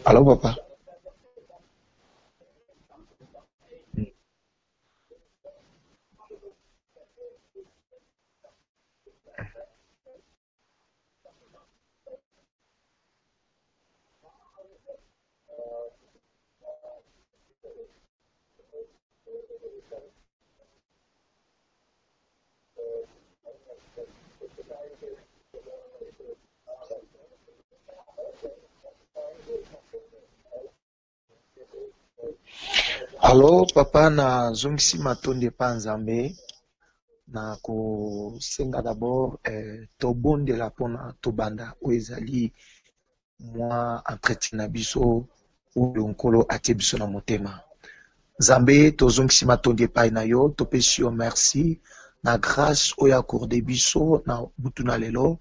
Allô, papa. Allô, papa, na zongisi matondi pa nzambe na kosenga d'abord tobondela mpona tobanda oyo ezali mwa entretien na biso oyo nkolo atie biso na motema. Nzambe tozongisi matondi epai na yo, topesi yo merci na grâce oyo akorde biso na butu na lelo.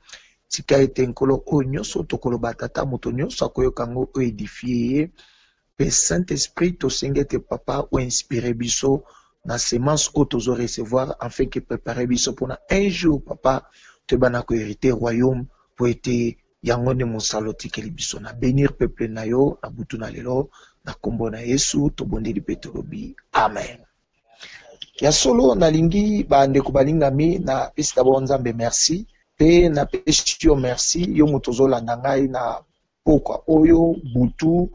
Tika ete nkolo oyo nyonso tokoloba tata moto nyonso akoyoka yango oyo edifie ye. Pe Saint-Esprit, tosenge te papa ou inspiré biso na semence oyo tozo recevoir afin que préparer biso pour un jour papa te bana ko hériter royaume pour ete yango nde mosalo tikeli biso na bénir peuple na yo na butu na lelo na kombo na Yesu tobondeli pe tolobi amen. Ya solo nalingi bandeko balingami na pesi d'abord nzambe merci pe na pesi yo merci yo moto ozolanda ngai na pokwa oyo butu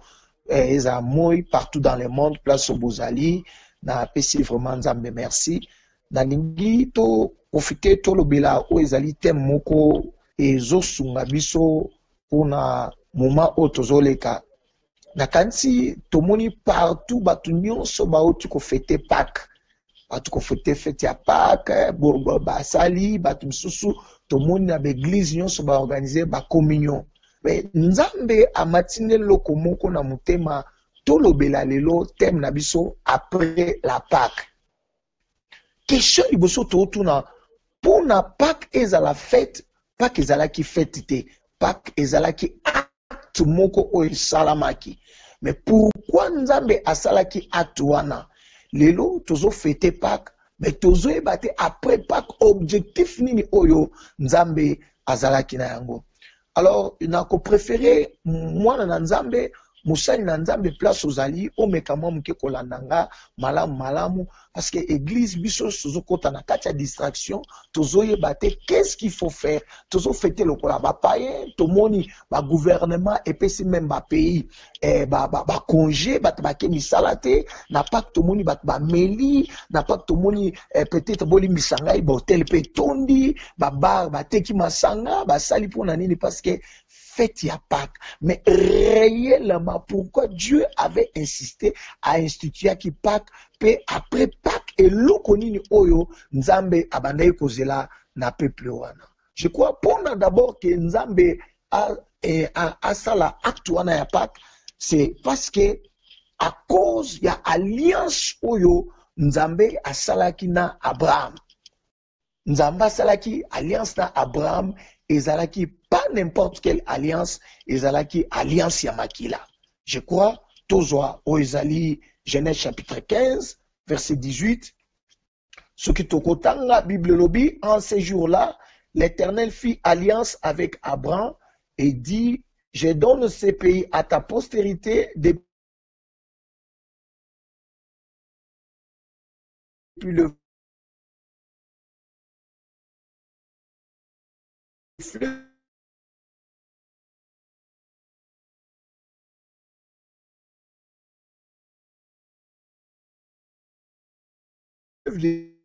eza moi partout dans le monde place bozali na pesi vraiment nzambe merci nalingi to profiter tolobela oyo ezali thème moko ezosunga biso mpona moment oyo tozoleka nakanisi tomoni partout bato nyonso bauti kofete Pâques bato kofete fete ya Pâques basali bato misusu tomoni na baeglise nyonso baorganize bacommunion nzambe amatindi loko moko na motema tolobela lelo thème na biso après la Pâques. Question liboso tootuna mpona Pâques ezala fête, Pâques ezalaki fête te, Pâques ezalaki acte moko oyo esalamaki. Mais pourquoi nzambe asalaki acte wana? Lelo tozo fêter Pâques, mais tozo yeba te après Pâques objectif nini oyo nzambe azalaki na yango. Alors, nako préféré mwana na nzambe musani na nzambe place ozali omeka mwa muke kolanda nga malamu malamu parce que église biso tozokota na kati ya distraction tozoyeba te qu'est-ce qu'il faut faire tozo fêter lokola ba païen tomoni ba gouvernement epesi même ba pays ba congé bato bake misala te na Pâques tomoni bato ba meli na Pâques tomoni peut-être bolimbisa ngai ba hotel pe tondi ba bar bateki masanga basali mpona nini parce que fête ya Pâques. Mais réellement, pourquoi Dieu avait insisté à instituer qui Pâques, puis après Pâques, et l'okonini oyo, Nzambe abandai kozela na peuple wana. Je crois, pendant d'abord que Nzambe a sala acte wana ya Pâques, c'est parce que à cause ya alliance oyo, Nzambe a salaki na Abraham. Nzambe asalaki alliance na Abraham ezalaki pas n'importe quelle alliance ezalaki alliance ya makila. Je crois tozwa o ezali Genèse chapitre 15 verset 18 ce qui tokotanga Bible lobi en ces jours-là l'Éternel fit alliance avec Abraham et dit je donne ces pays à ta postérité depuis le fleuve de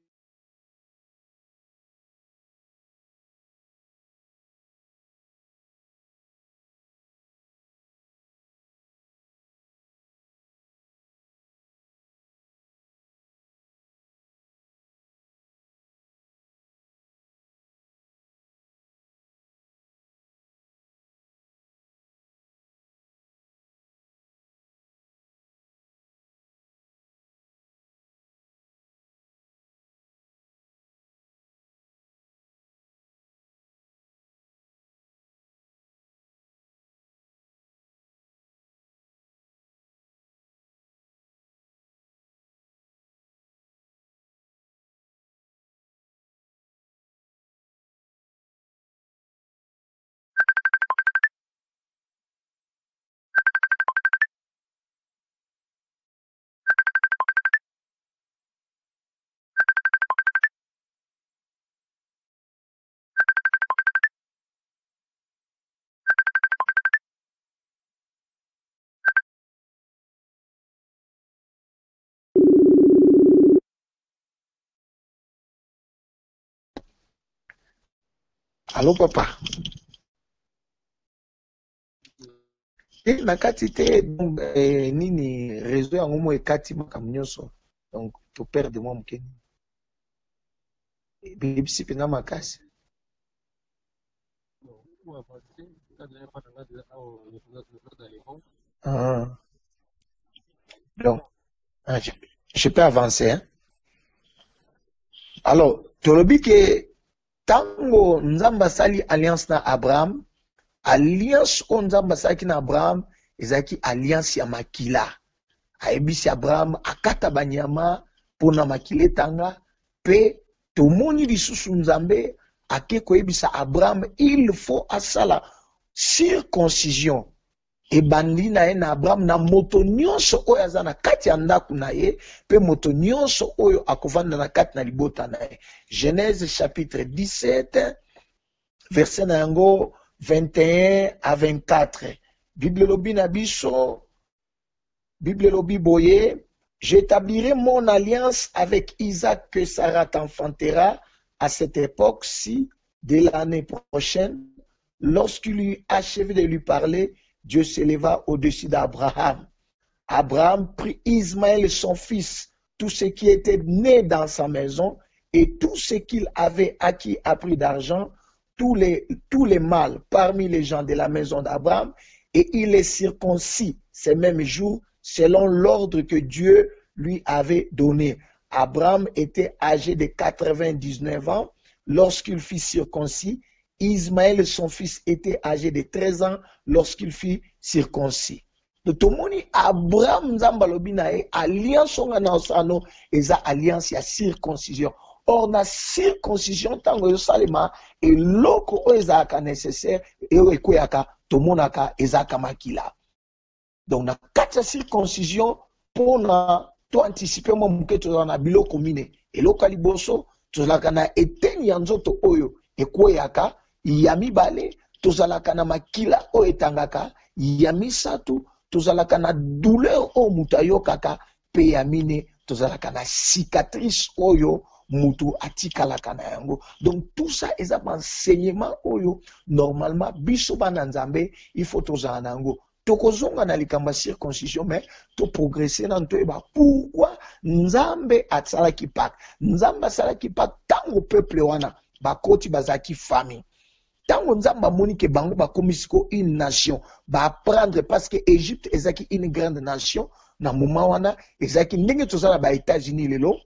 Allô, papa. Et na kati te donc nini réseau yango mo ekati makambo nyonso donc to perdre moi mokeni bibisi mpena makasi. Ah. Donc je peux avancer hein? Alors tolobi ke tango nzambe asali alliance na Abraham, alliance oyo nzambe asalaki na Abraham ezalaki alliance ya makila. Ayebisi Abraham akata banyama mpona makila etanga, mpe tomoni lisusu nzambe ake koyebisa Abraham il faut asala circoncision ebandi na ye na Abraham na moto nyonso oyo aza na kati ya ndako na ye mpe moto nyonso oyo akovanda na kati na libota na ye. Genèse chapitre 17 verset na yango 21 à 24. Bible lobi na biso, Bible lobi boye, j'établirai mon alliance avec Isaac que Sarah t'enfantera à cette époque-ci de l'année prochaine. Lorsqu'il eut achevé de lui parler, Dieu s'éleva au-dessus d'Abraham. Abraham prit Ismaël son fils, tout ce qui était né dans sa maison et tout ce qu'il avait acquis à prix d'argent, tous les mâles parmi les gens de la maison d'Abraham, et il les circoncis ces mêmes jours selon l'ordre que Dieu lui avait donné. Abraham était âgé de 99 ans lorsqu'il fut circoncis. Ismaël, son fils, était âgé de 13 ans lorsqu'il fut circoncis. Donc, tout le monde, Abraham, Zambalobi, alliance, on a eza alliance, il y a circoncision. Or, na circoncision, tango yo salema, et loko o ezaka nécessaire, et o ekoyaka, tout le monde aka ezaka makila. Donc, na kata circoncision, pour na, to anticiper mo mouke to na biloko mine, et loko liboso, to la kana eteni yanzoto oyo, ekoyaka, yami bale, tozalaka na makila o etangaka, yami satu, tozalaka na douleur o mutayo kaka, pe yamine, tozalaka na cicatrice oyo, mutu atikalaka na yango. Donc tout ça est un enseignement oyo, normalement, biso bana nzambe, il faut tozala na yango. Tokozonga na likamba circoncision, mais to progresser na ntoeba. Pourquoi nzambe atsalaki pak? Nzambe atsalaki pak tango peuple wana, bakoti bazaki famille. Tango nzamba moni ke bango ba komisiko une nation ba apprendre parce que Égypte ezaki une grande nation na moment wana ezaki ndenge tozala ba États-Unis lelo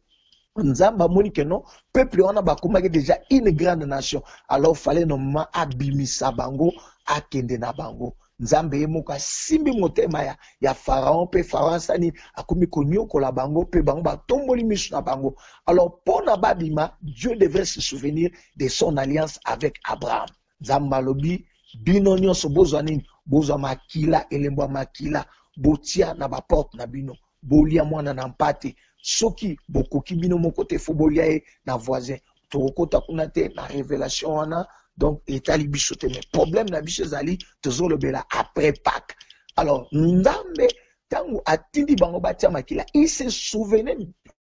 nzamba moni ke non peuple wana ba komaki déjà une grande nation alors fallait normalement abimisa bango akende na bango nzambe yemoka simbi motema ya pharaon pe pharaon sani akomi konyokola bango pe bango ba tomboli misu na bango alors pona babima Dieu devrait se souvenir de son alliance avec Abraham. Nzamba lobi bino nyonso bozwa nini bozwa makila elembo makila botia na ba porte na bino bolia mwana na mpate soki bokoki bino moko te fo bolia e na voisin tokota kuna te na révélation wana donc etali biso te mais problème na biso ezali tozolobela après Pâques. Alors nzambe tango atindi bango batia makila il se souvenait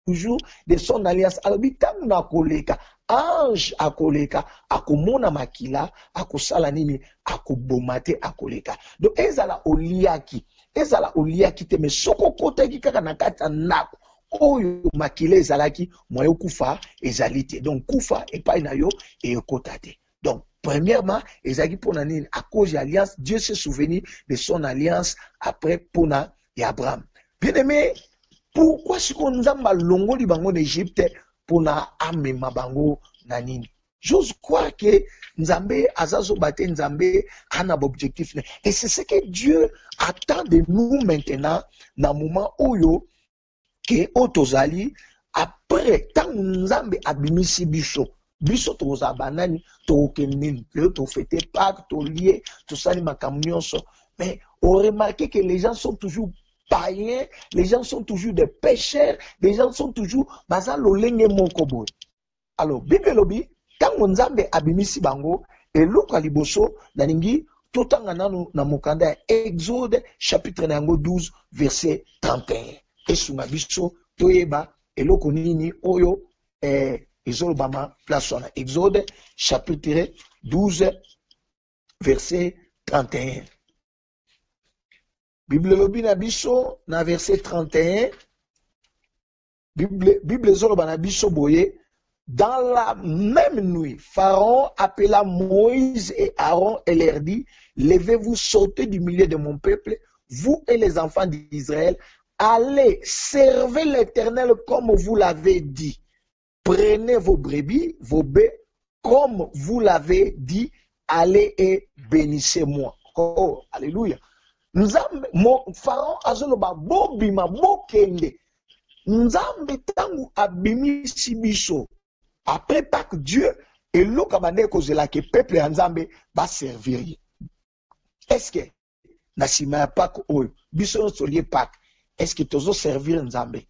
toujours de son alliance alobi tango na koleka ange akoleka akomona makila akosala nini akoboma te akoleka donc ezala oliaki te mais soko kotaki kaka na kati ya ndako oyo makila ezalaki moyo kufa ezali te donc kufa epai na yo ekota te. Donc premièrement ezalaki mpona nini à cause de l'alliance Dieu se souvenu de son alliance après mpona ya Abraham. Bien aimé, pourquoi siko nzamba longoli bango en Égypte pona amema bango na nini? J'ose croire que nzambe azazo bate nzambe ana objectif et c'est ce que Dieu attend de nous maintenant na moment oyo ke otozali après tant nzambe abimisi biso toza banani to kenini to fêter Pâques to lié to sali makambo nyonso mais on remarque que les gens sont toujours païens, les gens sont toujours des pécheurs, les gens sont toujours baza lolenge moko boy. Alors Bible lobi tango nzambe abimisi bango eloko liboso na ningi totanga nanu na mokanda Exode chapitre nango 12 verset 31. Esunga biso toyeba eloko nini oyo ezolobama place wana. Exode chapitre 12, verset 31. Bible lobi na biso na verset 31. Bible zolo na biso boye. Dans la même nuit, Pharaon appela Moïse et Aaron et leur dit, levez-vous, sortez du milieu de mon peuple, vous et les enfants d'Israël, allez, servez l'Éternel comme vous l'avez dit. Prenez vos brebis, vos bœufs, comme vous l'avez dit, allez et bénissez-moi. Oh, alléluia. Pharaon azoloba bobima bokende. Nzambe tangu abimisi biso. Après Pâques, Dieu et l'okabane kozela que peuple Nzambe va servir. Est-ce que nasima Pâques oyo biso solie Pâques, est-ce que tozo servir Nzambe?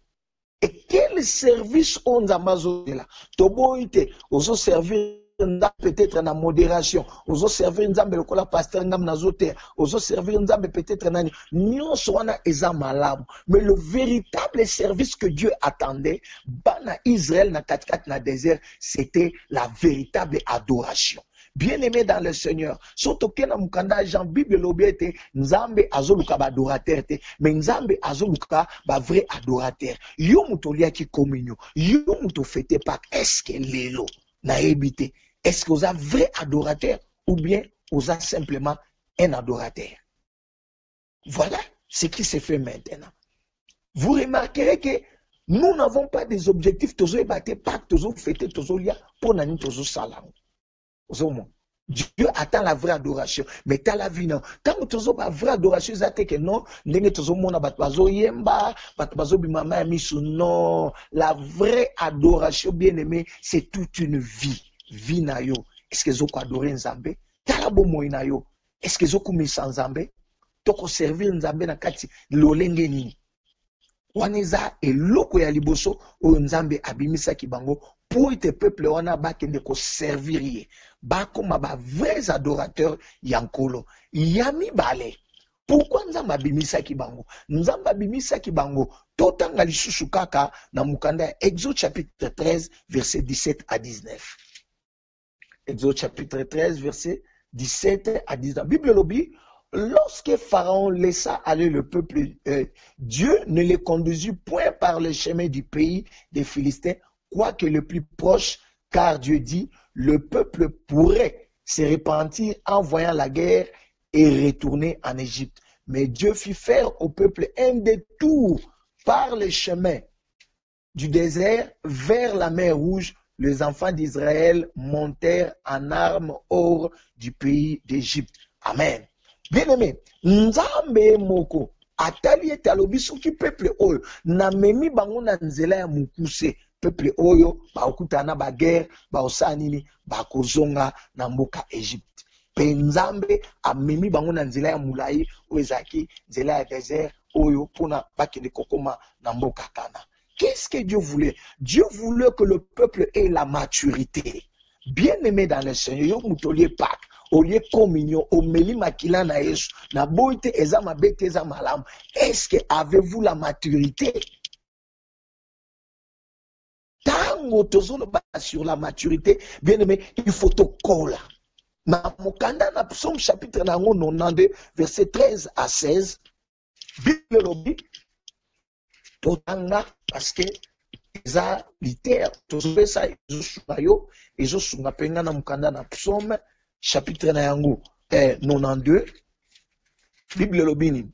Et quel service on Nzambe là? Tobo ite ozo servir peut-être en modération, ozo servir Nzambe lokola pasteur ngam nazoter, ozo servir Nzambe peut-être nani nyonso wana eza malamu, mais le véritable service que Dieu attendait bana Israël na katikat na désert, c'était la véritable adoration. Bien-aimé dans le Seigneur, surtout que na mukanda Jean Bible lobiete Nzambe azoluka ba adorateur te, mais Nzambe azoluka ba vrai adorateur. Yo mutolia ki communion, yo muto fete Pâques, est-ce que lelo na ebité? Est-ce que vous avez un vrai adorateur ou bien vous avez simplement un adorateur? Voilà ce qui se fait maintenant. Vous remarquerez que nous n'avons pas des objectifs, toujours battre, pas toujours fêter, toujours lia, pour n'ani toujours salam. Dieu attend la vraie adoration. Mais t'as la vie, non. Tant que toujours la vraie adoration, c'est que non, n'est toujours mon abatbazo yemba, batbazo bimama misu, non. La vraie adoration, bien aimé, c'est toute une vie. Vie na yo. Est-ce que vous adorez Nzambe? Tala bomo na yo. Est-ce que vous kumisa Nzambe? Toko servir Nzambe na kati lolenge nini? Waneza eloko ya liboso o Nzambe abimisa kibango pour te peuple wana bakende ko servir ye. Bakoma ba vrais adorateurs yankolo. Yami bale. Pourquoi Nzambe abimisa kibango? Nzambe abimisa kibango totanga lisusu kaka na mukanda Exode chapitre 13 verset 17 à 19. Exode chapitre 13, verset 17 à 19. Bible lobi, lorsque Pharaon laissa aller le peuple, Dieu ne les conduisit point par le chemin du pays des Philistins, quoique le plus proche, car Dieu dit, le peuple pourrait se repentir en voyant la guerre et retourner en Égypte. Mais Dieu fit faire au peuple un détour par le chemin du désert vers la mer Rouge. Les enfants d'Israël montèrent en armes hors du pays d'Égypte. Amen. Bien-aimé, Nzambe moko atali etalobi soki peuple oyo na memi bango na nzela ya mukuse, peuple oyo ba okutana ba guerre, ba osanini, ba kozonga na mboka Égypte. Pe Nzambe amemi bango na nzela ya mulai oyo ezaki nzela ya désert oyo pona bakende kokoma na mboka Kana. Qu'est-ce que Dieu voulait? Dieu voulait que le peuple ait la maturité. Bien-aimé dans le Seigneur, yo mutolier Pâques, au lieu communion, au meli makila na Yesu, na boite eza mabete eza malam. Est-ce que avez-vous la maturité? Tango tozolo ba sur la maturité, bien-aimé, il faut te coller. Na mukanda na Psaume chapitre 92, verset 13 à 16, Bible lobi totanga parce que eza litère tozobe ça ezosunga yo ezosunga penga na mukanda na Psaume chapitre na yango 92 Bible lobini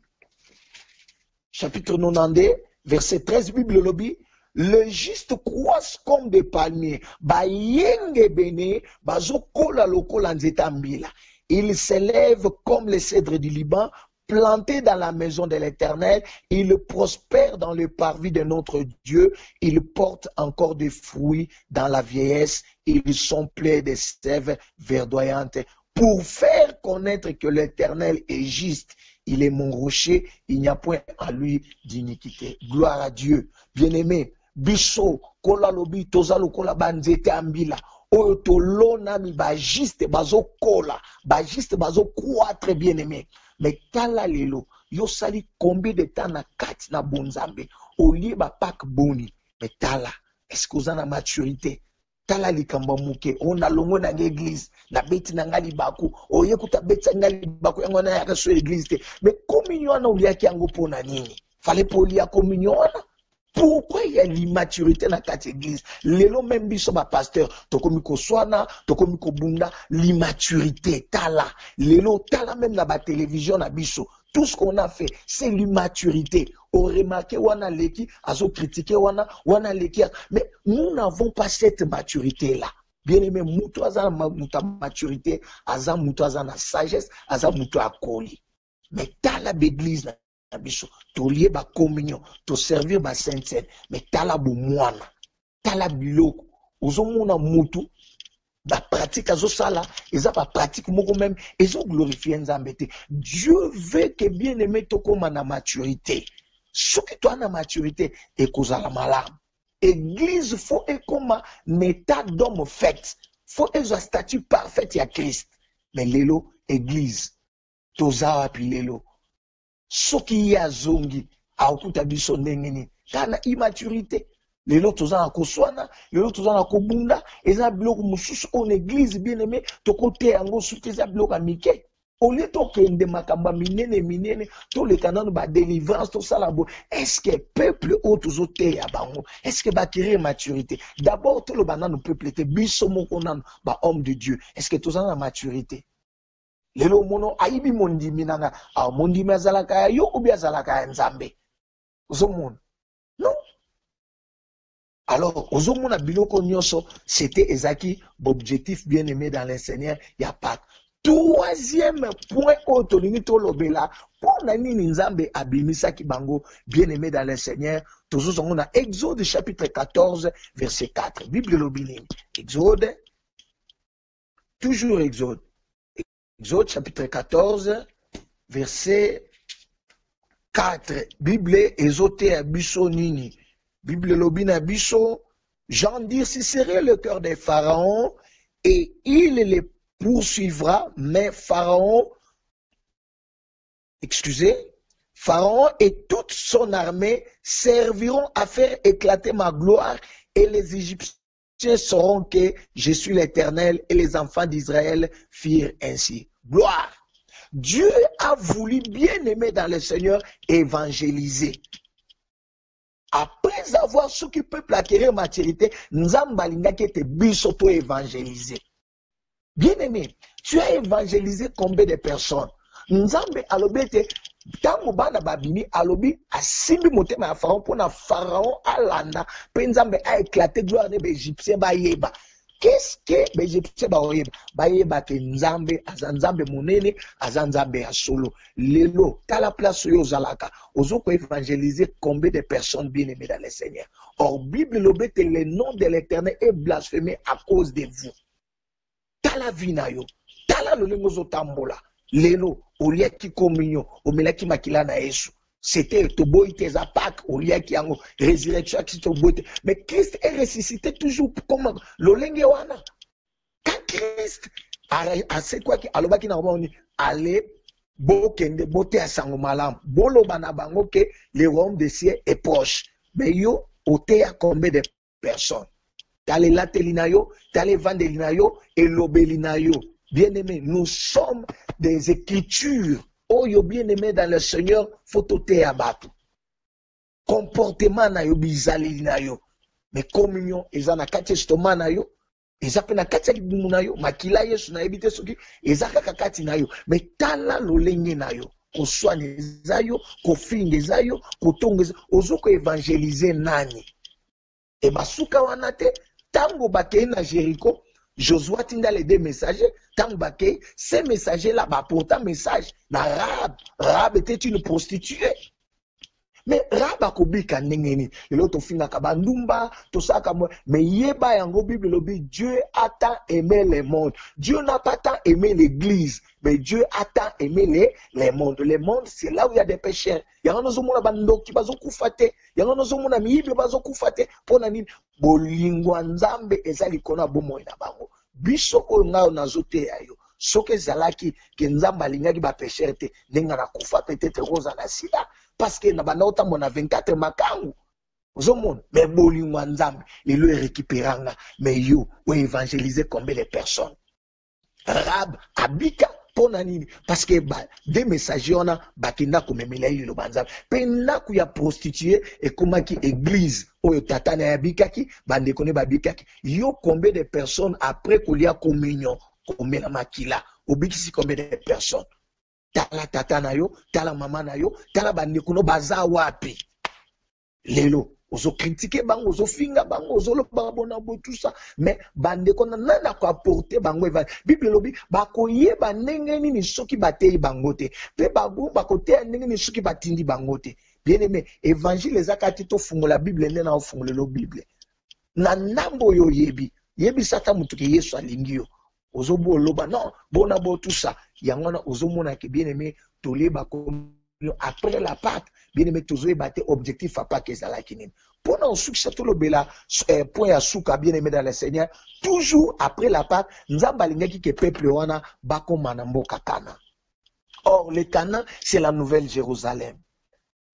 chapitre 92 verset 13 Bible lobi le juste croissent comme des palmiers ba yenge bene bazokola lokola nzeta mbila ils s'élèvent comme les cèdres du Liban plantés dans la maison de l'Éternel, ils prospèrent dans le parvis de notre Dieu, ils portent encore des fruits dans la vieillesse, ils sont pleins de sève verdoyante. Pour faire connaître que l'Éternel est juste, il est mon rocher, il n'y a point à lui d'iniquité. Gloire à Dieu. Bien-aimé, biso, kola lobi, tozalo kola banzete ambila. Oyo tolona mi ba juste bazo kola, ba juste bazo croître bien-aimé. Mais tala lelo, yo sali combien de temps na kati na bonzambe, au lieu ba Pâques boni. Mais tala, est-ce que vous avez la maturité? tala likamba muke on a longo na église na beti na ngali baku oye kuta beti ngali baku yango na yaka so église te mais communion na uliaki yango pona nini fallait pour lia communion wana. Pourquoi il y a l'immaturité dans cette église? Lelo même biso ba pasteur tokomi ko swana tokomi ko bunda l'immaturité tala lelo tala même na ba télévision na biso. Tout ce qu'on a fait, c'est l'immaturité. On remarque wana leki, azo critiquer wana leki. Mais nous n'avons pas cette maturité-là. Bien aimé, moutou aza na maturité, aza moutou aza na sagesse, aza moutou akoli. Mais tala l'église na biso, to lié ba communion, to servir ba sainte seine, mais tala bo mwana, tala biloko, ozo mona moutou. La pratique azo sala, eza ba pratique moko même, ezo glorifier nzambe te. Dieu veut que bien aimé toko na maturité. Soki to na maturité et kozala malamu. Église faut et comme un état d'homme fait. Faut un statut parfait ya Christ. Mais lelo église toza wapi lelo. Soki ya zongi akuta biso ndengeni. Kana immaturité. Lelo toza na koswana, lelo toza na kobunda, eza biloko mususu on église bien aimé, to kote yango suki eza biloko mike. Au lieu to kende makamba minene, to le kanano ba délivrance to sala bo. Est-ce que peuple o tozo te ya bango? Est-ce que ba kiri maturité? D'abord to le banano peuple te biso moko nano ba homme de Dieu. Est-ce que toza na maturité? Lelo mono aibi mondimi nanga, a mondimi azalaka yo ou bien azalaka nzambe. Ozo mon. Non. Alors, ozomona biloko nyonso, c'était ezaki objectif bien aimé dans le Seigneur, il y a pas. Troisième point autonomie to lobela, pour nani nzambe abimisa ki bango bien aimé dans le Seigneur, toujours on a Exode chapitre 14 verset 4. Bible lobini. Exode toujours Exode. Exode chapitre 14 verset 4. Bible ezote abiso nini. Bible lobina biso, Jean dit, si serait le cœur des pharaons et il les poursuivra, mais Pharaon et toute son armée serviront à faire éclater ma gloire et les Égyptiens sauront que je suis l'Éternel et les enfants d'Israël firent ainsi. Gloire. Dieu a voulu bien aimer dans le Seigneur évangéliser. Après avoir ce qui peut acquérir maturité, Nzamba lingaki te biso to évangéliser. Bien aimé, tu as évangélisé combien de personnes? Nzambe alobete tango bana babimi alobi asimbi motema ya Pharaon pour na Pharaon alanda, pe Nzambe a éclaté gloire des Égyptiens ba yeba. Qu'est-ce que les Égyptiens ba ke Nzambe azanzambe monene azanzambe ya solo. Lelo tala place yo zalaka ozo ko évangéliser combien de personnes bien aimées dans le Seigneur. Or Bible lobete le nom de l'Éternel est blasphémé à cause de vous. Tala vinayo, tala lolengo zo tambola. Lelo oliaki communion, omelaki makila na Yesu. C'était Toboïte Zapak, Oliaki Yango, résurrection, mais Christ est ressuscité toujours comme l'Olenge Wana. Quand Christ a c'est quoi qui alobaki na roba oni allez bokende bote à sangomalam bolo banabango que le royaume des cieux est proche. Mais yo ote à combien de personnes? Tale latelinayo, tale vandelinayo et lobelinayo. Bien aimé, nous sommes des écritures. Oh, yo bien aimé dans le Seigneur, faut t'ôter à battre. Comportement na yo bizali na yo. Mais communion, eza na kati stoma na yo. Eza pe na kati kibumu na yo. Makila Yesu na ebite soki. Eza kaka kati na yo. Mais tala lolenge na yo. Ko soigne za yo, ko finge za yo, ko tonge za. Ozo ko évangéliser nani. E basuka wana te, tango bakei na Jéricho, Josué tinda les deux messagers, tant que ces messagers-là, pourtant message, Rahab était une prostituée. Mais Rahab a kobi kanengeni, l'autre finga kabandumba, tout ça comme mais yeba yango Bible lobi, Dieu a tant aimé le monde. Dieu n'a pas tant aimé l'église, mais Dieu a tant aimé les mondes. Les mondes, c'est là où il y a des pécheurs. Yango nozomona bandoki bazo kufate, yango nozomona miyibi bazo kufate, pona nini bolingwa nzambe ezali kona bomo na bango. Biso oyo ngao nazote yayo. Soke zalaki ke nzamba lingaki ba pécheur te, nenga na kufa peut-être roza na sida parce que na bana otambo na 24 makangu. Ozomon, mais bolingo nzambe, lelo récupéranga, mais yo, ou évangéliser combien de personnes? Rab, abika, pona nini? Parce que des messagers on a bakina komemela yilo banzambe. Pena kuya prostituée et komaki église, oyo tata na yabikaki, bande kone babikaki. Yo combien de personnes après kolia communion, komela makila, obikisi combien de personnes? Tala tata na yo, tala mama na yo, tala bande kono baza wapi? Lelo. Ozo critiquer bango, ozo finga bango, ozo lo bango tout ça, mais bande kona nana ko apporter bango eva. Bible lobi bako ye banenge ni soki batei bangote. Pe bago bako te ndenge ni soki batindi bangote. Bien aimé, évangile ezakati to fungola Bible ndena ofungole lo Bible. Na nambo yo yebi sata mutuke Yesu alingi yo. Ozo bo loba non, bona bo tout ça. Yangona ozo mona ke bien aimé tolé bako après la Pâque, bien aimé, toujours battre objectif à pas que ça la kinine. Pendant succès tout le bela point à souka bien aimé dans le Seigneur, toujours après la Pâque, nous avons balingi que peuple wana bako manambo kakana. Or le Cana c'est la nouvelle Jérusalem.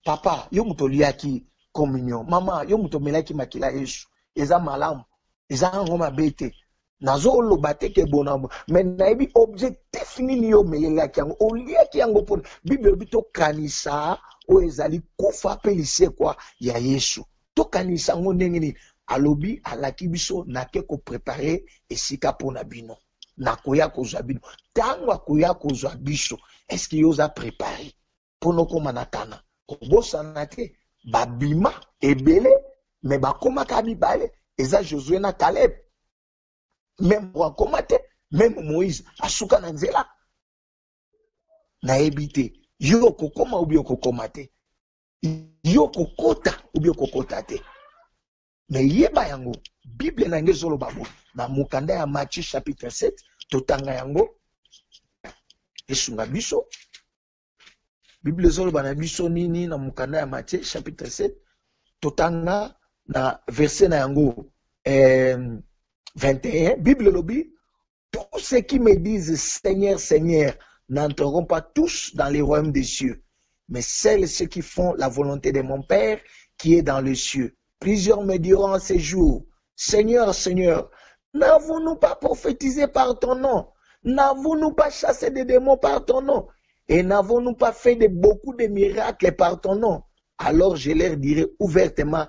Papa, yo mutoliaki communion. Maman, yo mutomelaki makila Yesu. Eza malamu, eza ngoma bete. Nazo lo bate ke bonambo mais naibi objectif nini yo melela ki yango olia ki yango pona Bible bito kanisa o ezali kufa pelise kwa ya Yesu to kanisa ngo ndenge nini alobi alaki biso na ke ko préparer esika pona bino na koya kozwa bino tango akoya kozwa biso est-ce que yoza préparer pono koma na kana kobosana te babima ebele mais bakoma ka mibale eza Josué na Caleb. Même Wakomate, même Moïse, asuka na nzela. Na ebite, yo kokoma ou bien kokomate. Yo kokota ou bien kokota te. Mais yeba yango, Bible na ngezolo babo, na mukanda ya Matthieu chapitre 7, totanga yango, esunga biso. Bible zolo bana biso nini na mukanda ya Matthieu chapitre 7, totanga na verset na yango, 21, Bible lobby, tous ceux qui me disent Seigneur, Seigneur, n'entreront pas tous dans les royaumes des cieux, mais celles ceux qui font la volonté de mon Père qui est dans les cieux. Plusieurs me diront en ces jours, Seigneur, Seigneur, n'avons-nous pas prophétisé par ton nom? N'avons-nous pas chassé des démons par ton nom? Et n'avons-nous pas fait beaucoup de miracles par ton nom? Alors je leur dirai ouvertement,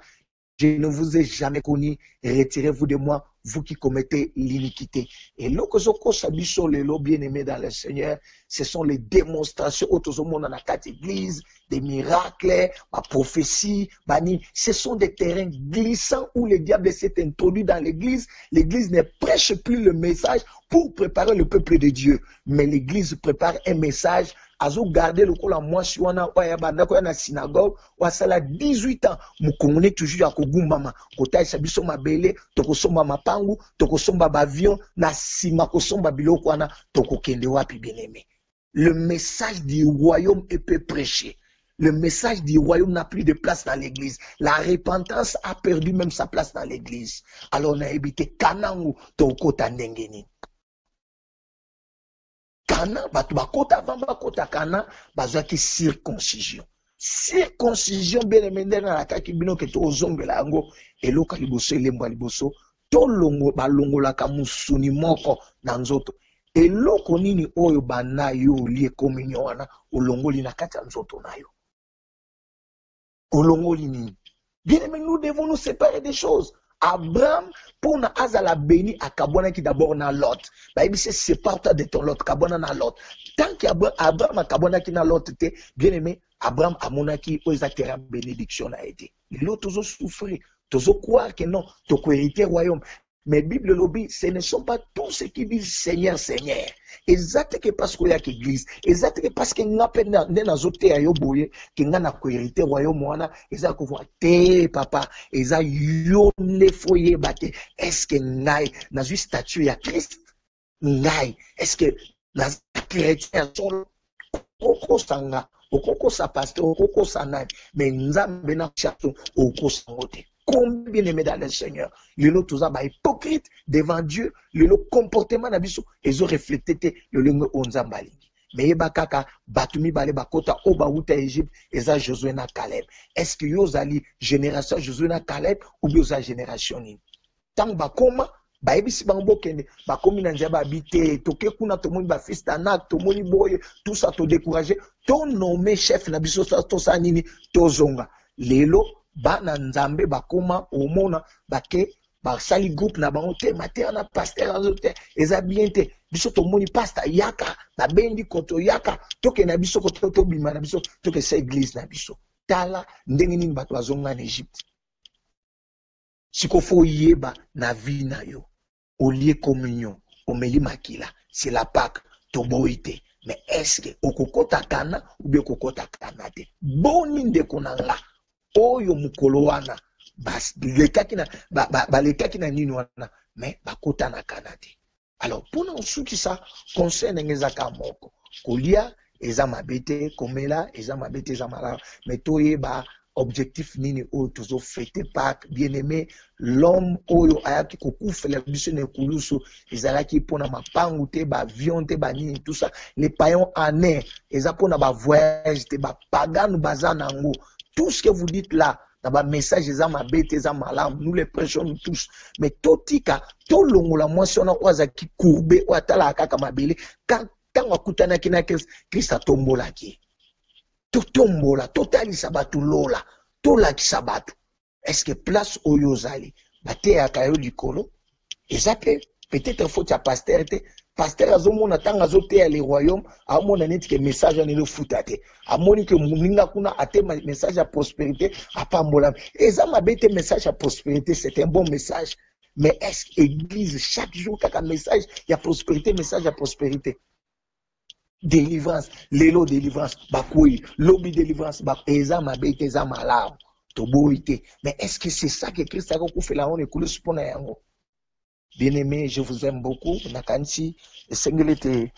je ne vous ai jamais connu, retirez-vous de moi, vous qui commettez l'iniquité. Et l'okozoko sabiso lelo bien-aimé dans le Seigneur, ce sont les démonstrations autour du monde dans la quatre églises, des miracles, la prophétie, bani. Ce sont des terrains glissants où le diable s'est introduit dans l'église. L'église ne prêche plus le message pour préparer le peuple de Dieu, mais l'église prépare un message. Azo garder le col à moi si on a na synagogue ou à sala 18 ans mukongone toujours ya kogumbama kota sabiso mabele tokosomba mapangu tokosomba bavion na sima kosomba biloko wana tokokende wapi bien-aimé. Le message du royaume est peu prêché. Le message du royaume n'a plus de place dans l'église. La repentance a perdu même sa place dans l'église. Alors on a évité kanangu tokota ndengeni. Kana, bakota avant bakota kana, bazaki circoncision. Circoncision, bien aimé, dans la kaki bino ke to ozonge la yango, eloka liboso, elemba liboso, to longo, balongo la kamusuni moko, nanzoto. Eloko nini oyo bana yo liye communion wana, olongo li na kati nzoto na yo. Olongo li nini. Bien aimé, nous devons nous séparer des choses. Abraham, pour na azala béni à Kabona qui d'abord na Lot. Bah, il se sépare de ton Lot, Kabona na Lot. Tant qu'Abraham a Kabona qui na Lot, bien aimé, Abraham a monaki, aux terrain bénédiction a été. L'autre toujours souffrir, toujours croire que non, tu peux hériter royaume. Mais Bible lobby, ce ne sont pas tous ceux qui disent Seigneur, Seigneur. Exactement parce qu'il y a l'église. Exactement parce qu'il n'y a pas de ayo boye, qu'il n'y a pas hérité royaume wana, exactement te papa, exactement yo ne foye bate. Est-ce que ngai na une statue ya Christ? Ngai, est-ce que na chrétien sont oko sanga, oko sa pasteur, oko sa nai, mais nzambe na chaton oko sangote. Combien aimé dans le Seigneur, le lot tous ba hypocrite devant Dieu, le lot comportement na biso, ils ont reflété le langue onzambali. mais yeba kaka batumi bale bakota oba uta Égypte eza Josué na Caleb. Est-ce que yozali génération Josué na Caleb ou bien oza génération nini? Tant bakoma baebisi bango bokende bakomi na nzela babite toke kuna tomoni ba fils d'Anak tomoni boye tout ça to décourager to nommé chef na biso to sa nini tozonga lelo bana nzambe bakoma omona bake basali groupe na bango te mater na pasteur azote eza bien te biso tomoni pasteur yaka babendi koto yaka toke na biso koto to bima na biso toke sa église na biso tala ndenge nini bato bazonga na Égypte. Sikofo yeba na vie na yo olie communion omeli makila c'est la Pâque toboite mais est-ce que okokota kana ou bien okokota kana te boni ndeko na nga oyo mukolo wana bas lekaki na balekaki na nini wana mais bakota na kana te. Alors pona osuki sa conseil ngezaka moko kolia eza mabete komela eza mabete eza malala mais toyeba objectif nini oyo tozo fêter Pâques bien-aimé l'homme oyo ayaki kokufela biso na ekulusu ezalaki pona mapangu te ba avion te ba nini tout ça les païens en air eza pona ba voyage te ba pagano baza nango tout ce que vous dites là dans ba message eza mabete eza malamu nous les prêchons nous tous mais totika to longola mwasi ona ozaki courbe o atala kaka mabele quand akutanaki na Christ atombolaki totombola totalisa batu lola tolakisa batu. Est-ce que place oyo zali bateyaka yo likolo eza pe peut-être faut ya pasteur te pasteur azomona tanga azoteya le royaume amona neti ke message anelo futa te amoni ke muninga kuna ate message ya prospérité apambola eza mabete message ya prospérité c'est un bon message mais est-ce que église chaque jour kaka message ya prospérité message ya prospérité délivrance lelo délivrance bakui lobby délivrance ba eza mabete eza malamu toboite mais est-ce que c'est ça que Christ a fait là on écoule spona yango? Bien-aimé, je vous aime beaucoup nakanisi esengelete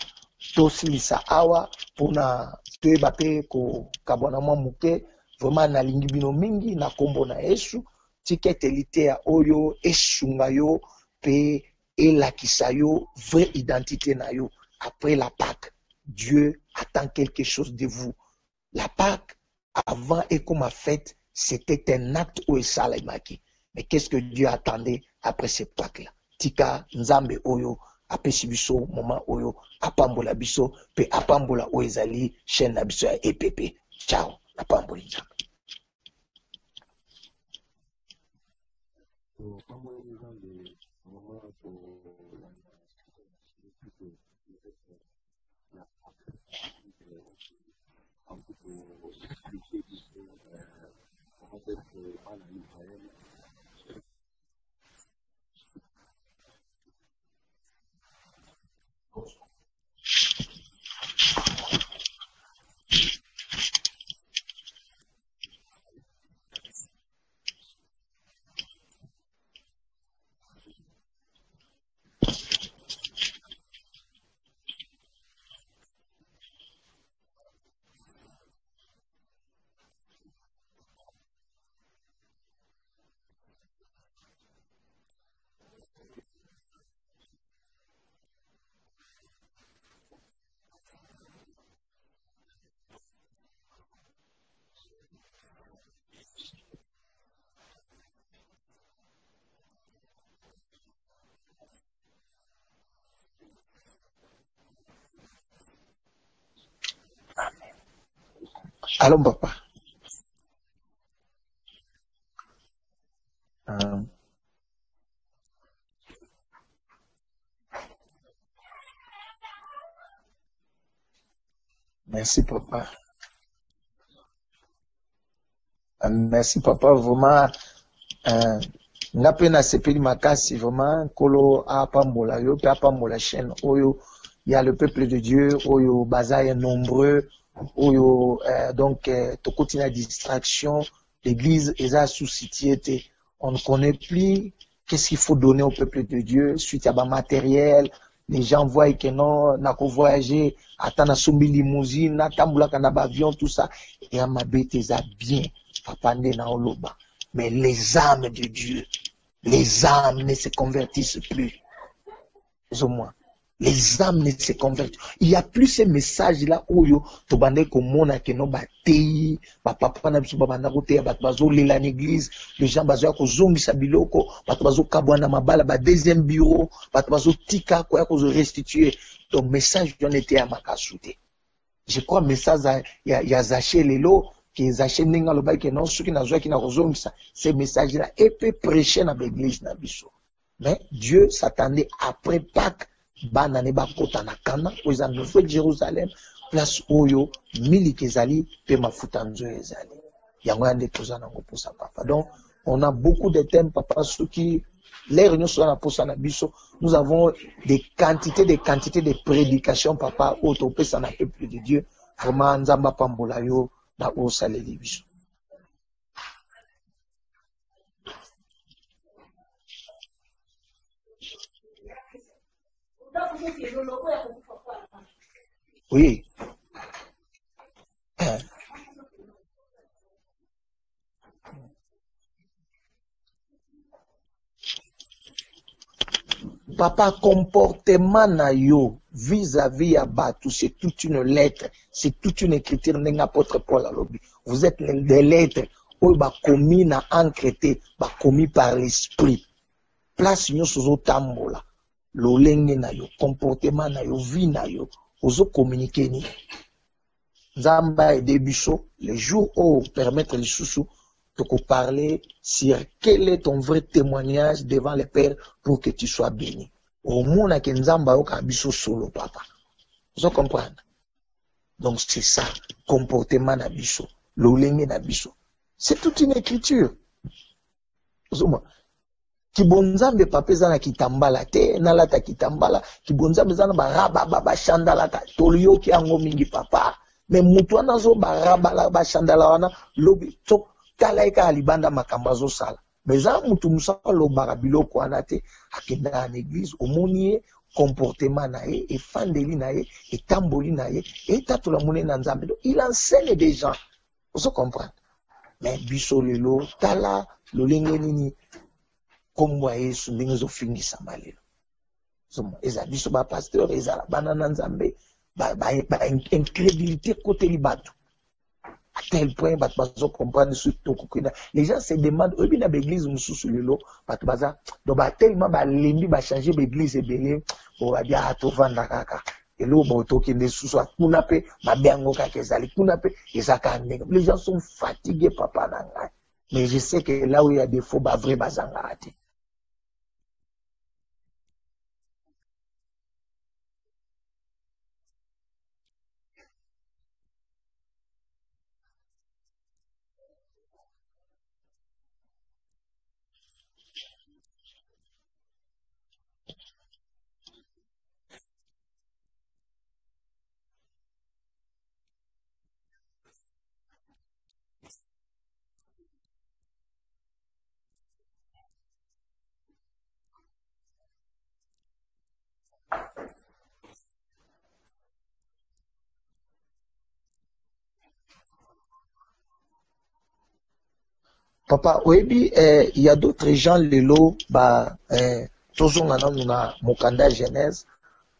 tosilisa awa pona toyeba pe ko kabona mwa muke vraiment nalingi bino mingi na kombo na Yesu tiketelite ya oyo esunga yo pe elakisa yo vraie identité na yo après la Pâque. Dieu attend quelque chose de vous. La Pâque, avant et comme a fait, c'était un acte où il s'allait maki. Mais qu'est-ce que Dieu attendait après cette Pâque-là? Tika, Nzambe Oyo, apesi biso, moment Oyo, apambola biso, pe apambola oezali, chaîne na biso ya EPP. Ciao, apamboli Nzambe. Allons, papa. Merci, papa. Merci, papa. Vraiment, nga pe na sepeli makasi, vraiment, kolo apambola yo, pe apambola chaîne, oyo, il y a le peuple de Dieu, oyo, bazaye nombreux, oyo, donc, tokoti na distraction, l'église est à sous-sitiété. On ne connaît plus qu'est-ce qu'il faut donner au peuple de Dieu, suite à ma matériel, les gens voient que non, n'a qu'au voyager, attendre à sombi limousine, n'attendre à avion, tout ça, et à ma bête, ça bien, papa na oloba. Mais les âmes de Dieu, les âmes ne se convertissent plus. Plus ou moins. les âmes ne se convertent. Il y a plus ces messages-là où yo, to bande ko mona ke no batei, ba papa na biso ba banda ko teya, ba bazo lela l'église, les gens bazo ko zongisa biloko, ba bazo kabwana mabala, ba deuxième bureau, ba bazo tika ko ya ko restituer. Donc message on était à makasute. Je crois message ya Zaché lelo, que Zaché ninga lo ba ke non suki na zo ki na ko zongisa, ces messages-là et peut prêcher na l'église na biso. Mais Dieu s'attendait après Pâques bana ne bakota na kana oza nouvelle Jérusalem place oyo miliki ezali pe mafuta nzo ezali yango yande toza nango posa papa. Donc on a beaucoup de thèmes papa soki les réunions sur la posa na biso nous avons des quantités de prédications papa auto pesa na peuple de Dieu vraiment nzamba pambola yo na osaleli biso. Oui. Papa, comportement na yo vis-à-vis à Batou, c'est toute une lettre, c'est toute une écriture d'un apôtre Paul à l'objet. Vous êtes des lettres où ba commis na encrété, ba commis par l'esprit. Place nyo sozo tambola. Lolenge na yo, comportement na yo, vie na yo, ozo communiquer ni. Zamba et Debusso, les jours où permettre les sous de parler sur quel est ton vrai témoignage devant les pères pour que tu sois béni. Au monde à Nzamba au kabiso solo papa. Vous comprenez? Donc c'est ça, comportement na biso, lolenge na biso. C'est toute une écriture. Kibonzambe papa zana kitambala te nalata kitambala kibonzambe zana baraba baba shandala ta tolio ki ango mingi papa mais mutu wana zo baraba la ba shandala wana lobi to kalaika alibanda makambazo sala mais za mutu musaka lo barabilo ko wana te akenda en église omoni comportement na ye et fandeli na ye et tamboli na ye et tatola mone na nzambe il enseigne des gens vous comprenez mais biso lelo tala lolenge nini komwa Yesu ndenge zo fingisa malelo somo eza biso ba pasteur eza la banana nzambe ba incrédulité côté libatu à tel point ba bazo comprendre ce to kokina les gens se demandent obi na l'église mususu lelo batu baza do ba tellement ba lembi ba changer l'église ebele o ba dia to vanda kaka elo ba toki nde susu kuna pe ba bengo kaka ezali kuna pe ezaka ndenge les gens sont fatigués papa nanga mais je sais que là où il y a des faux ba vrai bazanga ate. Papa, oui, il y a d'autres gens, les lots, toujours na Mokanda Genèse,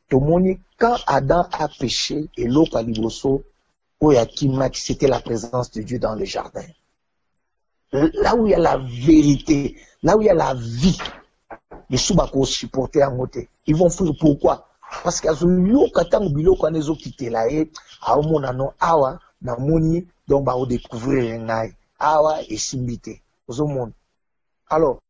Tomoni, quand Adam a péché, et l'eau Kaliboso, c'était la présence de Dieu dans le jardin. Là où il y a la vérité, là où il y a la vie, les soubako supporter en côté. Ils vont faire pourquoi? Parce qu'à ce lieu, quand bilo quand ils ont quitté là, à au mon anon, awa, na moni, donc ba découvrir un awa et simbité au monde. Alors,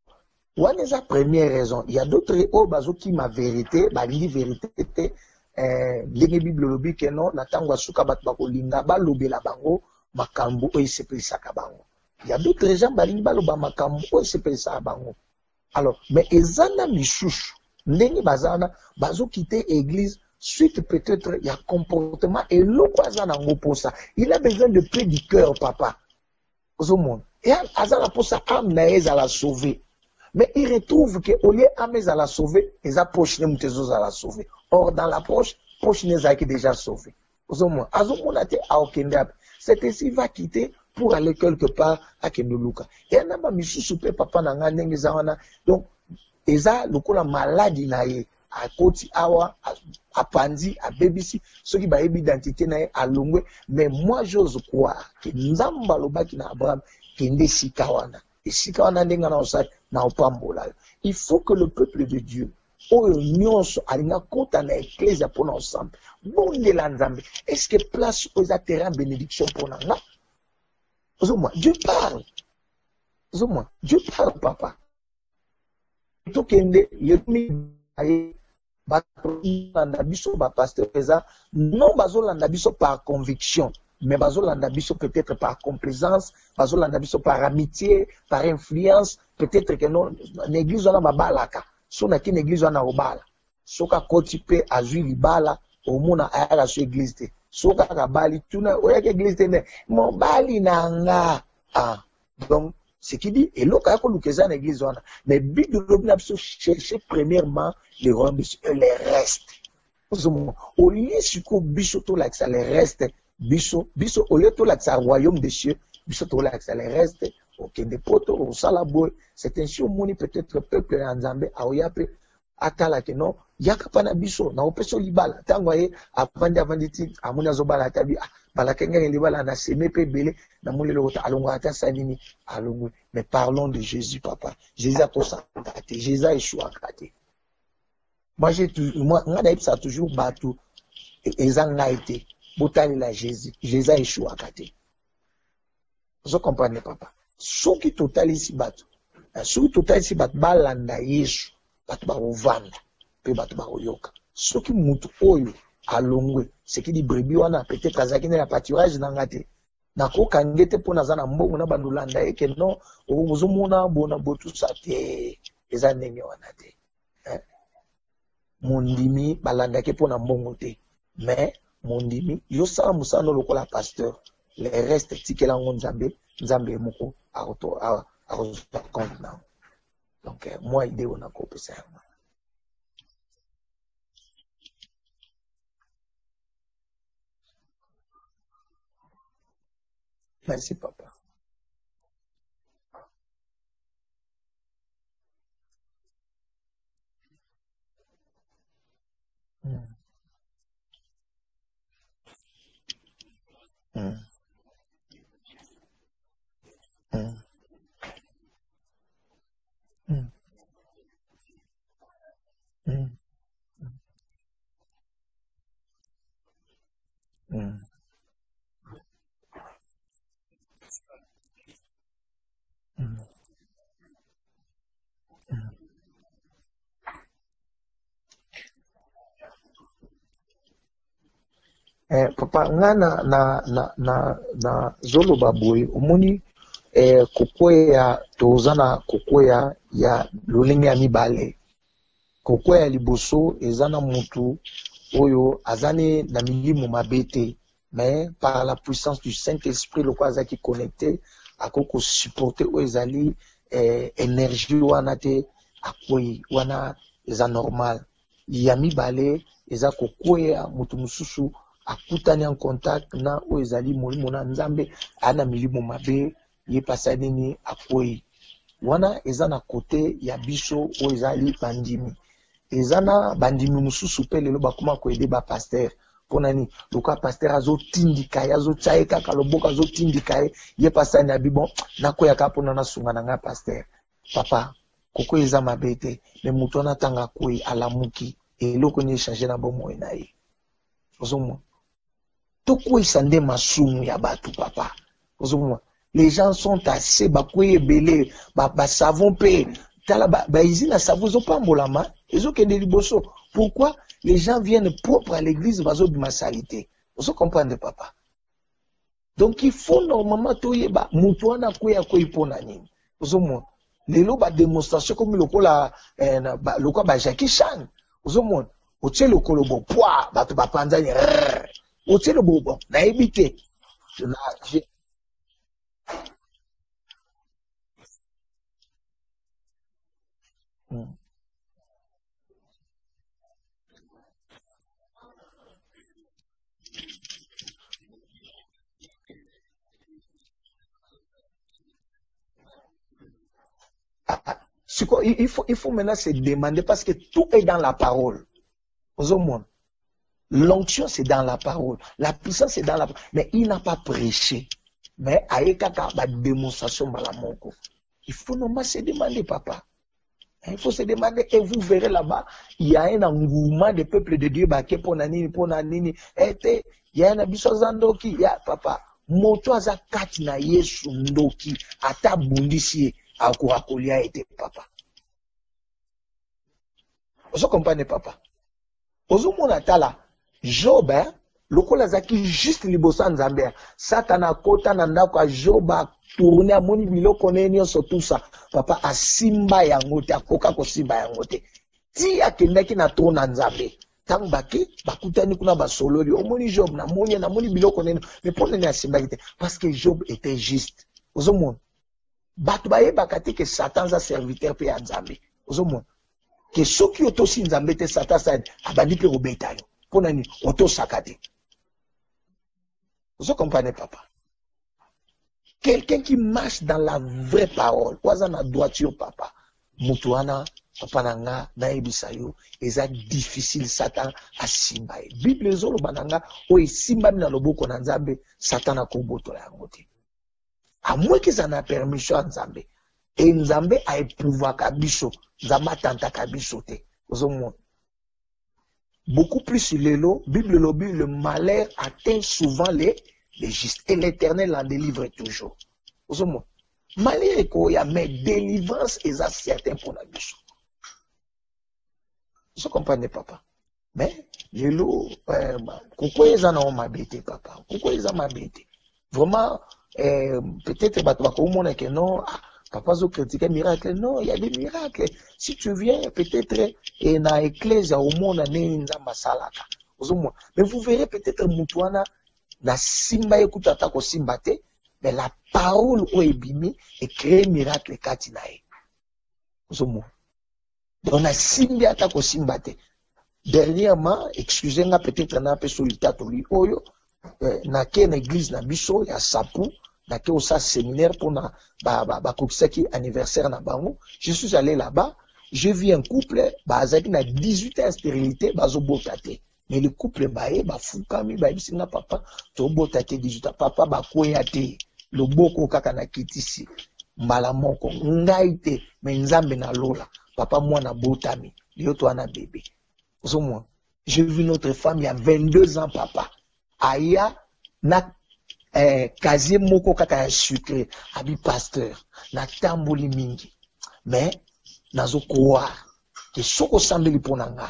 one est la première raison. Il y a d'autres bazo qui ma vérité, ba li vérité les bible lobi que non, na tangwa suka bat ba kolinga ba lobela bango makambo o isepelisa ka bango. Il y a d'autres gens ba li ba loba makambo o isepelisa bango. Alors, mais ezana misusu ndenge bazana bazo quitter église suite peut-être il y a comportement et l'autre azana ngo posa. Il a besoin de près du cœur papa. Au monde. Et azala posa âme na à la sauver. Mais il retrouve que au lieu âme à la sauver, les approches ne mutezos à la sauver. Or dans l'approche, poche n'est qui déjà sauvé. Au monde. Azomon a été à Okendab. C'est ainsi va quitter pour aller quelque part à Kendoluka. Et on a mis sous papa nanga nenge zawana. Donc eza lokola maladie na ye. akoti awa apandi abebisi soki bayebi identité na ye alongwe. Mais moi j'ose croire que nzambe alobaki na Abraham kende esika wana, esika wana ndenge na osali na opambola yo. Il faut que le peuple de Dieu oyo nyonso alinga kota na ecclesia mpona ensemble bondela nzambe. Est-ce que place oyo eza terrain bénédiction mpona nga? Ozomwa Dieu parle, ozomwa Dieu parle papa. Tokende yebi aye bazolanda biso bapasteur eza non bazolanda biso par conviction, mais bazolanda biso peut-être par complaisance, bazolanda biso par amitié, par influence. Peut-être que non l'église wana babalaka so na ki l'église wana obala soka koti pe azwi libala omona ayaka so église te soka kabali tuna oyaka église te ne mobali nanga donc ce qui dit et l'autre a lukeza na église wana. Mais but de l'objet biso chercher premièrement les rois et les restes. Au lieu siko biso to like ça les restes biso au lieu to like ça royaume des cieux biso to like ça les restes. Ok, des potes au salaboy, c'est ainsi au moni peut-être peuple en Zambie a oyape atala que non yakapana biso na opeso libala tango ye avandi ti amuna zobala tabi balakenga libala na seme pe belé na muli lokota alongo ata salini alongo. Mais parlons de Jésus papa. Jésus a tout ça kate, Jésus a échoué kate. Moi ça a toujours battu ezanga été botali la Jésus a échoué kate. Vous comprenez papa? Soki totali si batu balanda Yesu batu baovanda pe batu baoyoka. Soki mutu oyo alongwe seki di brebi wana peut-être azaki na pâturage nanga te nakoka ngete mpona aza na mbongo na bandolanda eke non ozomona bona botusa te eza ndenge wana te. Mondimi balandaki mpona mbongo te, mais mondimi yosala mosala lokola pasteur le reste tikela ngo nzambe moko akozwa compte na. Donc moi idée on a kopesa yango. Merci papa. Mm. Mm. Mm. Mm. Mm. Mm. Mm. Papa nga na zoloba boye omoni kokwea toza na kokwea ya lolenge ya mibale. Kokwea ya liboso eza na mutu oyo azani na milimo mabe te, mais par la puissance du Saint-Esprit lokwa azaki connecté akoko supporter oyo ezali énergie wana te akwei wana eza normal. Ya mibale eza kokwea mutu mususu akutani en contact na oyo ezali molimo na Nzambe ana milimo mabe ye pasa nini akwei wana eza na kote ya biso oyo ezali bandimi. Eza na bandimi mususu pe lelo bakoma koyede ba pasteur mpona nini loka pasteur azotindika ye azotya ye kaka loboko azotindika ye pasa ni abi bon nakoyaka mpona nasunga na nga pasteur. Papa koko eza mabe te, me mutu wana tanga kwei alamuki eloko ni echange na bomoi na ye ozomwa tokwesa nde masumu ya batu papa ozomwa. Les gens sont assez bakwei ebele basavon pe tala baizina savon ezopambolama ezokende liboso. Pourquoi les gens viennent propres à l'église bazobima salite ozo comprendre papa. Donc il faut normalement toyeba mutu wana kwei mpona nini ozomwa. Lelo ba démonstration comme lokola lokola ba Jackie Chan ozomwa otie lokolo bo poa bato bapanzani otie le bo na ebite na Il faut maintenant se demander parce que tout est dans la parole. Aux hommes. L'onction, c'est dans la parole. La puissance, c'est dans la parole. Mais il n'a pas prêché. Mais aïkaka, la démonstration, malamoko. Il faut normalement se demander, papa. Il faut se demander, et vous verrez là-bas, il y a un engouement des peuples de Dieu, bah, pour nanini, il y a un abisso zandoki, il y a papa. Moto aza kati na yesu ndoki, ata bundisi, akuakolia ete, papa. Vous comprenez, papa? Vous monatala, Job, lokola zaki juste libosa nzambe, satana kota nanda kwa Job a tourné à moni biloko nenyo so tout ça, papa asimba yango te, akoka ko simba yango te. Ti akendaki na tona nzambe. Tangu baki, bakutani kuna basololi, omoni Job na moni biloko nenyo, mais pour nene asimba te, parce que Job était juste. Ozo mon. Batu baye bakati que Satan za serviteur pe ya nzambe. Ozo mon. Que ceux qui ont aussi nzambe te Satan sa abandi pe obeta yo. Pour nani auto sakate. Vous comprenez, papa? Quelqu'un qui marche dans la vraie parole. Quoi na droiture, papa? Mutuana, papa nanga, na ebisayo. Eza difficile, Satan a simba. Bible zolo bananga, o simba na loboko na nzambe, Satan a koboto la ngote. À moins qu'ils en a permission à nzambe. Et nzambe a éprouvé kabiso. Nzamba tanta kabiso te. Vous avez beaucoup plus l'élo, Bible lobby, le malheur atteint souvent les justes. Et l'Éternel en délivre toujours. Vous avez malheur est quoi, mais délivrance est certain pour la bouche. Vous comprenez, papa? Mais, l'élo, pourquoi ils en ont m'habité, papa? Pourquoi ils en ont m'habité? Vraiment, peut-être, que non, papa zo critiquer miracle. Non, il y a des miracles. Si tu viens, peut-être, et na église, au monde, masalaka. Mais vous verrez peut-être, Moutouana, la simba écoutata ko simbate, mais la parole au ebimi et créer miracle katinae. Donc, la simba ko simbate. Dernièrement, excusez-moi, peut-être, na pe solitaire, oyo, na ken église, na biso, ya sapu, na au séminaire pour na kokisaki anniversaire na bango. Je suis allé là-bas, j'ai vu un couple bazaki na 18 ans stérilité bazo botate. Mais le couple bae fukami bisinga papa to botate 18 ans papa koya te le boko kaka na kitisi mbala moko ngai te mais nzambe na lola papa mwana botami yo to ana bébé. Ozo j'ai vu notre femme il y a 22 ans papa aya na casier moko kaka ya sucré abi pasteur na tamboli mingi mais nazo croire que soko sambeli ponanga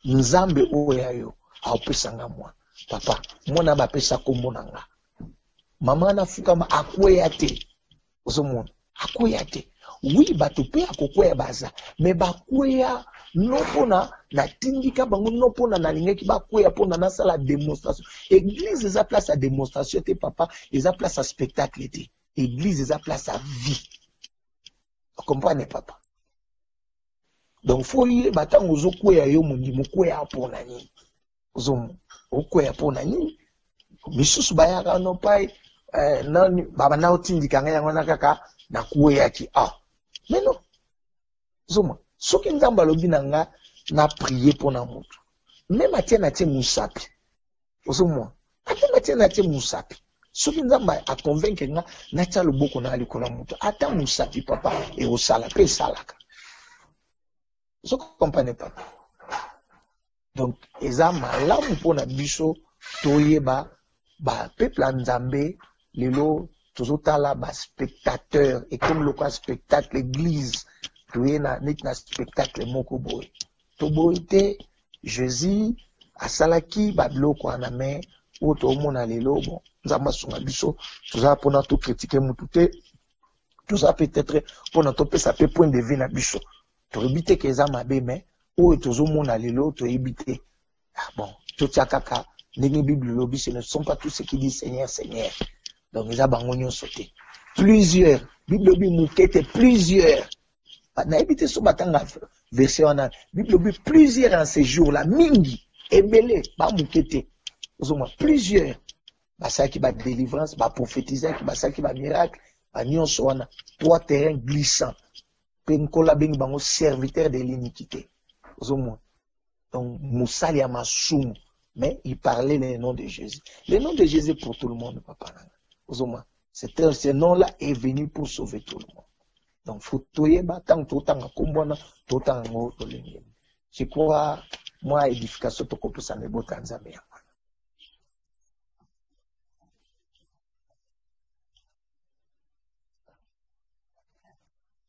nzambe oya yo aopesanga mwa papa mwana ba pesa kombo nanga mama na fukama akweya te ozomona akweya te oui bato pe akokweya baza mais bakweya no pona na tindika bango no pona na lingeki bakweya pona na sala démonstration. Église eza place à démonstration te papa, eza place à spectacle te. Église eza place à vie. Vous comprenez papa? Donc faut y batango zo kweya yo mundi mukweya pona ni. Ozo okweya pona ni. Misusu bayaka no pai nani baba na otindika ngaya ngona kaka na kweya ki mais non. Zoma soki nzamba lobi nanga na prier pour na mutu. Même atie na tie musapi. Ozomwa. Ate na tie musapi. Soki nzamba a convaincre nga na tia loboko na likolo mutu. Ata musapi papa e osala pe salaka. Vous comprenez pas? Donc eza malamu pona biso toyeba ba peuple nzambe lelo tozotala ba spectateur et comme le spectacle église toyena net na spectacle moko boy. To boyte Jésus asalaki ba biloko ana me o to mona lelo bon nzamba sunga biso toza pona to critiquer mutu te toza peut-être pona to pesa pe point de vue na biso. To rebite ke za mabe me o tozo mona lelo to ebite. Bon, to tiakaka ndenge Bible lobi ce ne sont pas tous ceux qui disent Seigneur Seigneur. Donc ils a bangonyo sauté. Plusieurs Bible lobi mukete plusieurs. Na ebite so batanga verset on a Bible lobi plusieurs en ces jours-là mingi ebele ba mukete. Ozoma plusieurs basa ki ba délivrance ba prophétiser ki basa ki ba miracle ba nyonso wana trois terrains glissants. penkola bengi bango serviteur de l'iniquité. Donc, Moussali a Masumu, mais il parlait le nom de Jésus. Le nom de Jésus pour tout le monde, papa. Ce nom-là est venu pour sauver tout le monde. Donc, faut tant tout temps à tout temps je crois, moi, édification, tout comme ça, mais bon, Tanzanie.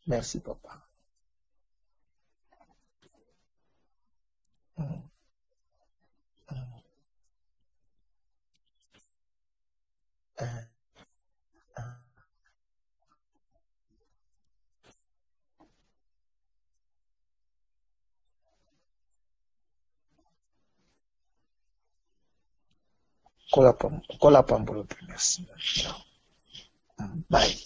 Merci, papa. Kola pambolo, merci. Bye.